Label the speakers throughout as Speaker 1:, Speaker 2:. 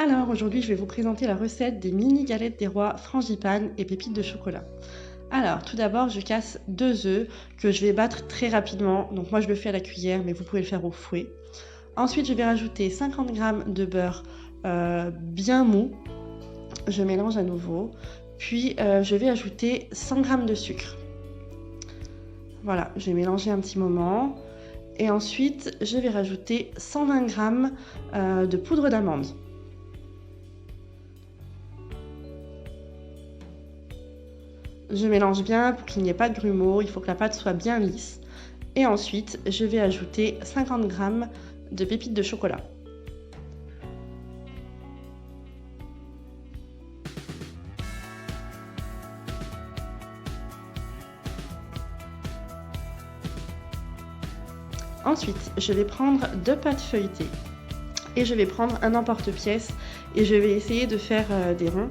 Speaker 1: Alors aujourd'hui, je vais vous présenter la recette des mini galettes des rois frangipane et pépites de chocolat. Alors tout d'abord, je casse 2 œufs que je vais battre très rapidement. Donc moi je le fais à la cuillère, mais vous pouvez le faire au fouet. Ensuite, je vais rajouter 50 g de beurre bien mou. Je mélange à nouveau. Puis je vais ajouter 100 g de sucre. Voilà, je vais mélanger un petit moment. Et ensuite, je vais rajouter 120 g de poudre d'amande. Je mélange bien pour qu'il n'y ait pas de grumeaux, il faut que la pâte soit bien lisse. Et ensuite, je vais ajouter 50 g de pépites de chocolat. Ensuite, je vais prendre 2 pâtes feuilletées et je vais prendre un emporte-pièce et je vais essayer de faire des ronds.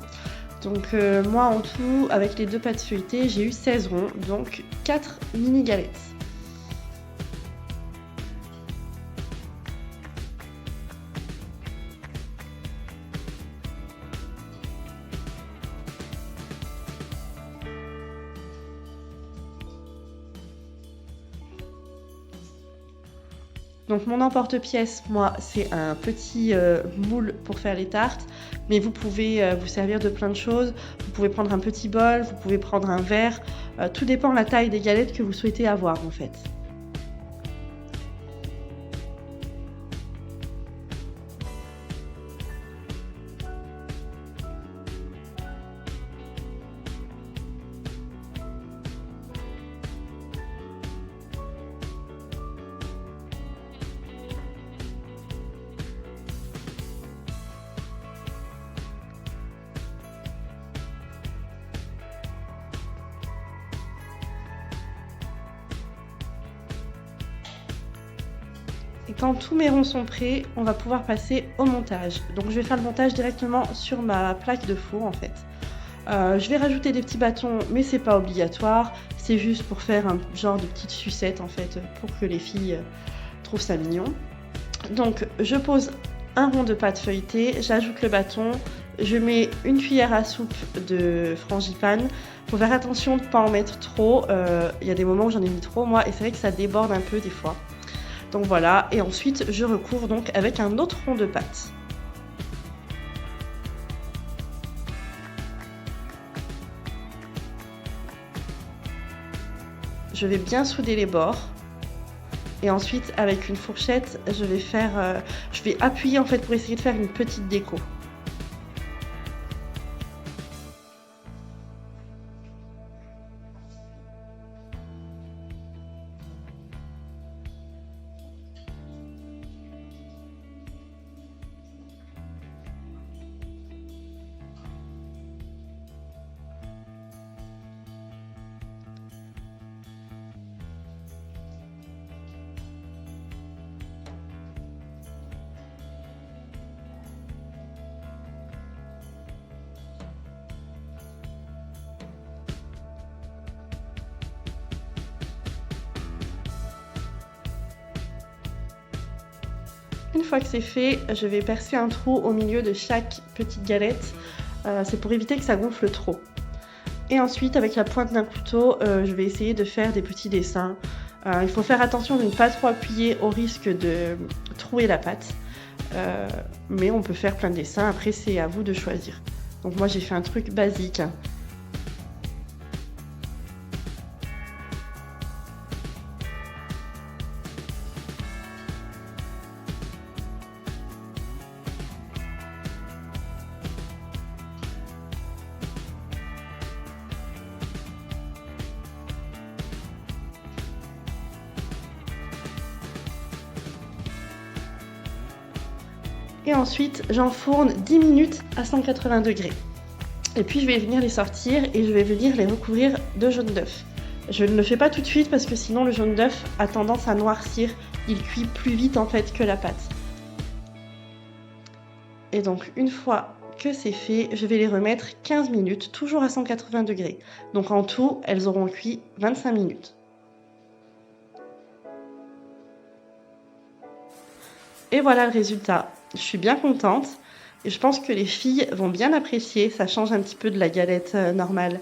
Speaker 1: Donc moi en tout, avec les 2 pâtes feuilletées, j'ai eu 16 ronds, donc 4 mini galettes. Donc mon emporte-pièce, moi, c'est un petit moule pour faire les tartes, mais vous pouvez vous servir de plein de choses. Vous pouvez prendre un petit bol, vous pouvez prendre un verre, tout dépend de la taille des galettes que vous souhaitez avoir en fait. Et quand tous mes ronds sont prêts, on va pouvoir passer au montage. Donc je vais faire le montage directement sur ma plaque de four en fait. Je vais rajouter des petits bâtons, mais c'est pas obligatoire. C'est juste pour faire un genre de petite sucette en fait, pour que les filles trouvent ça mignon. Donc je pose un rond de pâte feuilletée, j'ajoute le bâton, je mets une cuillère à soupe de frangipane. Faut faire attention de ne pas en mettre trop. Il y a des moments où j'en ai mis trop moi et c'est vrai que ça déborde un peu des fois. Donc voilà, et ensuite je recouvre donc avec un autre rond de pâte. Je vais bien souder les bords. Et ensuite, avec une fourchette, je vais appuyer en fait pour essayer de faire une petite déco. Une fois que c'est fait, je vais percer un trou au milieu de chaque petite galette. C'est pour éviter que ça gonfle trop. Et ensuite, avec la pointe d'un couteau, je vais essayer de faire des petits dessins. Il faut faire attention de ne pas trop appuyer au risque de trouer la pâte. Mais on peut faire plein de dessins, après c'est à vous de choisir. Donc moi j'ai fait un truc basique. Et ensuite, j'enfourne 10 minutes à 180 degrés. Et puis je vais venir les sortir et je vais venir les recouvrir de jaune d'œuf. Je ne le fais pas tout de suite parce que sinon le jaune d'œuf a tendance à noircir. Il cuit plus vite en fait que la pâte. Et donc une fois que c'est fait, je vais les remettre 15 minutes, toujours à 180 degrés. Donc en tout, elles auront cuit 25 minutes. Et voilà le résultat. Je suis bien contente. Et je pense que les filles vont bien apprécier, ça change un petit peu de la galette, normale.